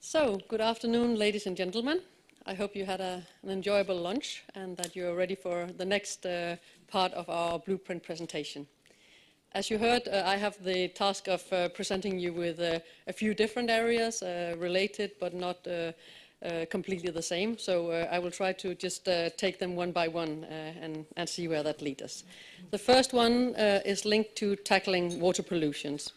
So, good afternoon, ladies and gentlemen. I hope you had an enjoyable lunch and that you're ready for the next part of our blueprint presentation. As you heard, I have the task of presenting you with a few different areas related but not completely the same. So I will try to just take them one by one and see where that leads us. The first one is linked to tackling water pollutions.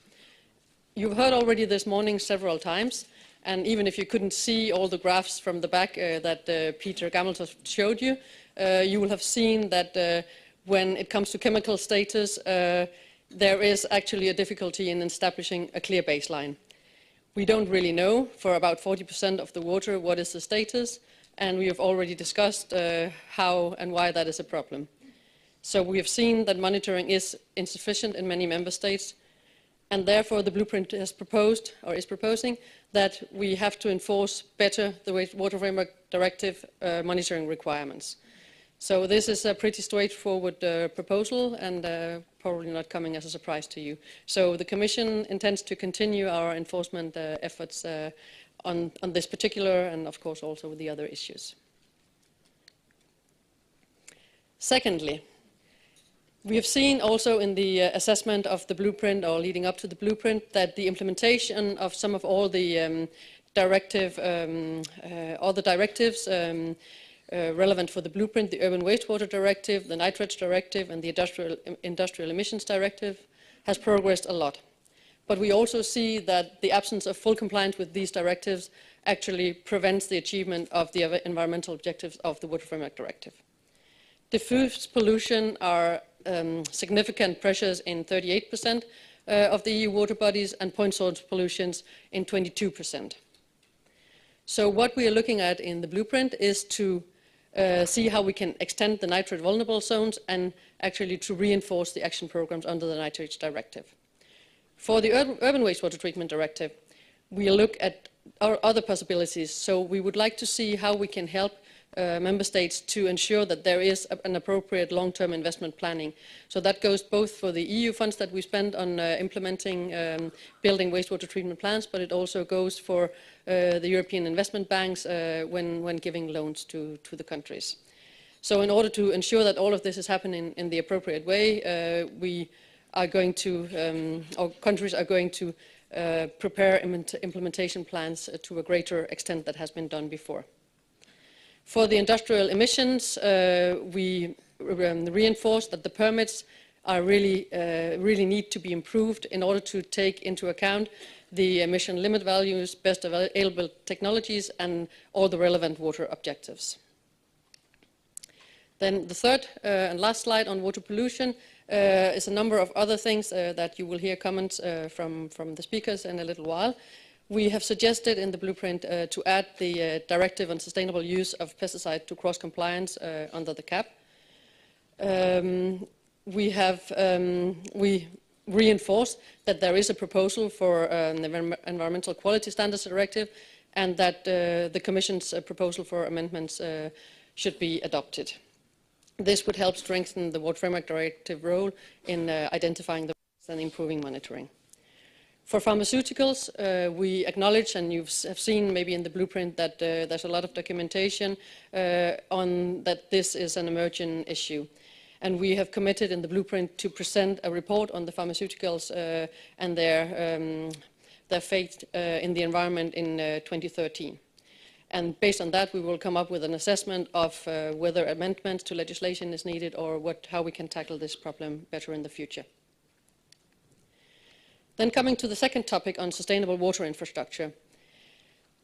You've heard already this morning several times, and even if you couldn't see all the graphs from the back that Peter Gammeltoft showed you, you will have seen that when it comes to chemical status, there is actually a difficulty in establishing a clear baseline. We don't really know for about 40% of the water what is the status, and we have already discussed how and why that is a problem. So we have seen that monitoring is insufficient in many member states, and therefore the blueprint has proposed, or is proposing, that we have to enforce better the Water Framework Directive monitoring requirements. So this is a pretty straightforward proposal and probably not coming as a surprise to you. So the Commission intends to continue our enforcement efforts on this particular and of course also with the other issues. Secondly, we have seen also in the assessment of the blueprint or leading up to the blueprint that the implementation of some of all the directives relevant for the blueprint, the Urban Wastewater Directive, the Nitrates Directive and the Industrial Emissions Directive has progressed a lot. But we also see that the absence of full compliance with these directives actually prevents the achievement of the environmental objectives of the Water Framework Directive. Diffuse pollution are significant pressures in 38% of the EU water bodies and point source pollutions in 22%. So what we are looking at in the blueprint is to see how we can extend the nitrate vulnerable zones and actually to reinforce the action programs under the Nitrates Directive. For the Urban Wastewater Treatment Directive, we look at our other possibilities. So we would like to see how we can help member states to ensure that there is an appropriate long-term investment planning. So that goes both for the EU funds that we spend on implementing, building wastewater treatment plants, but it also goes for the European investment banks when giving loans to the countries. So in order to ensure that all of this is happening in the appropriate way, we are going to, or countries are going to prepare implementation plans to a greater extent that has been done before. For the industrial emissions, we reinforce that the permits are really need to be improved in order to take into account the emission limit values, best available technologies, and all the relevant water objectives. Then the third and last slide on water pollution is a number of other things that you will hear comments from the speakers in a little while. We have suggested in the blueprint to add the directive on sustainable use of pesticide to cross-compliance under the CAP. We reinforce that there is a proposal for an environmental quality standards directive and that the Commission's proposal for amendments should be adopted. This would help strengthen the Water Framework Directive role in identifying the risks and improving monitoring. For pharmaceuticals, we acknowledge, and you have seen maybe in the blueprint, that there's a lot of documentation on that this is an emerging issue. And we have committed in the blueprint to present a report on the pharmaceuticals and their fate in the environment in 2013. And based on that, we will come up with an assessment of whether amendments to legislation is needed or how we can tackle this problem better in the future. Then coming to the second topic on sustainable water infrastructure.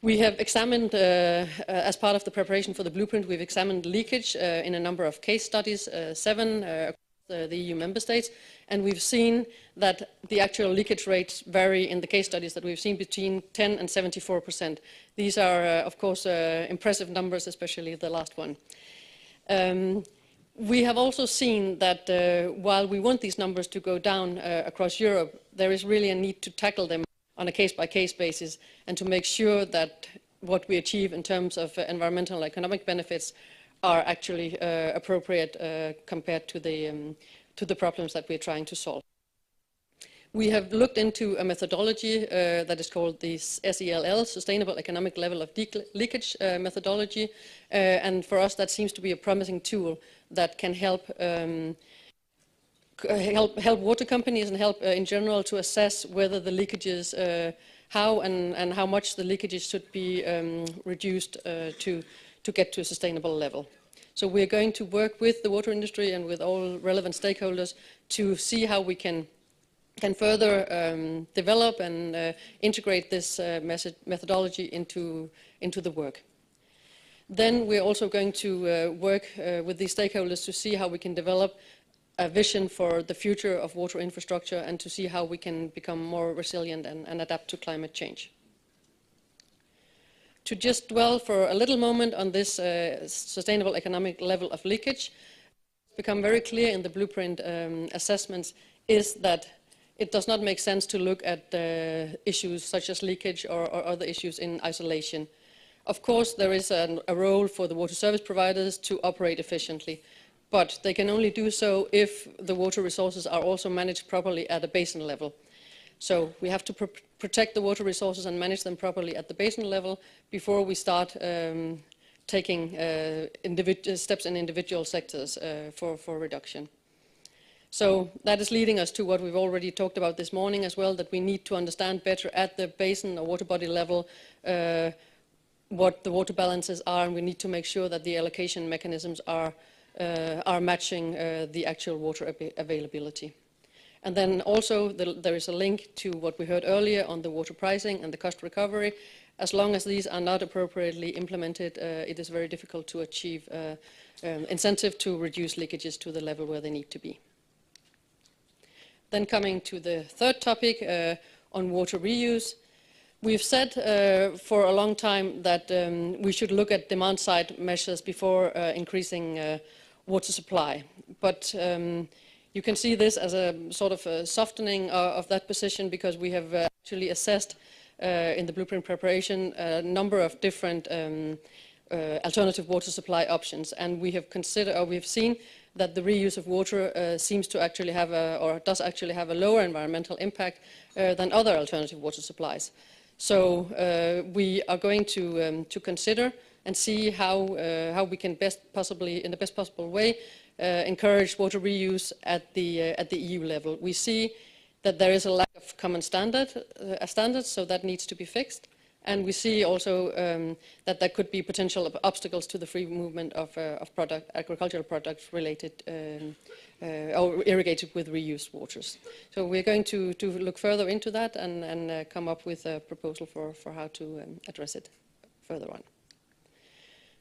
We have examined, as part of the preparation for the blueprint, we've examined leakage in a number of case studies, 7 across the EU member states, and we've seen that the actual leakage rates vary in the case studies that we've seen between 10 and 74%. These are, of course, impressive numbers, especially the last one. We have also seen that while we want these numbers to go down across Europe, there is really a need to tackle them on a case-by-case basis and to make sure that what we achieve in terms of environmental and economic benefits are actually appropriate compared to the problems that we're trying to solve. We have looked into a methodology that is called the SELL, Sustainable Economic Level of Leakage methodology, and for us that seems to be a promising tool that can help help water companies and help in general to assess whether the leakages, how and how much the leakages should be reduced to get to a sustainable level. So we're going to work with the water industry and with all relevant stakeholders to see how we can further develop and integrate this methodology into the work. Then we're also going to work with these stakeholders to see how we can develop a vision for the future of water infrastructure and to see how we can become more resilient and adapt to climate change. To just dwell for a little moment on this sustainable economic level of leakage, it's become very clear in the blueprint assessments is that it does not make sense to look at issues such as leakage or other issues in isolation. Of course, there is a role for the water service providers to operate efficiently, but they can only do so if the water resources are also managed properly at a basin level. So we have to protect the water resources and manage them properly at the basin level before we start taking steps in individual sectors for reduction. So that is leading us to what we've already talked about this morning as well, that we need to understand better at the basin or water body level what the water balances are, and we need to make sure that the allocation mechanisms are matching the actual water availability. And then also there is a link to what we heard earlier on the water pricing and the cost recovery. As long as these are not appropriately implemented, it is very difficult to achieve incentive to reduce leakages to the level where they need to be. Then coming to the third topic on water reuse, we've said for a long time that we should look at demand-side measures before increasing water supply. But you can see this as a sort of a softening of that position, because we have actually assessed in the blueprint preparation a number of different alternative water supply options, and we have considered, or we have seen that the reuse of water seems to actually have does actually have a lower environmental impact than other alternative water supplies. So we are going to consider and see how we can in the best possible way, encourage water reuse at the EU level. We see that there is a lack of common standards, so that needs to be fixed. And we see also that there could be potential obstacles to the free movement of agricultural products related or irrigated with reused waters. So we're going to look further into that and come up with a proposal for how to address it further on.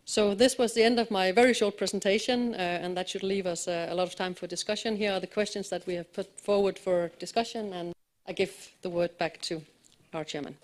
So this was the end of my very short presentation, and that should leave us a lot of time for discussion. Here are the questions that we have put forward for discussion, and I give the word back to our chairman.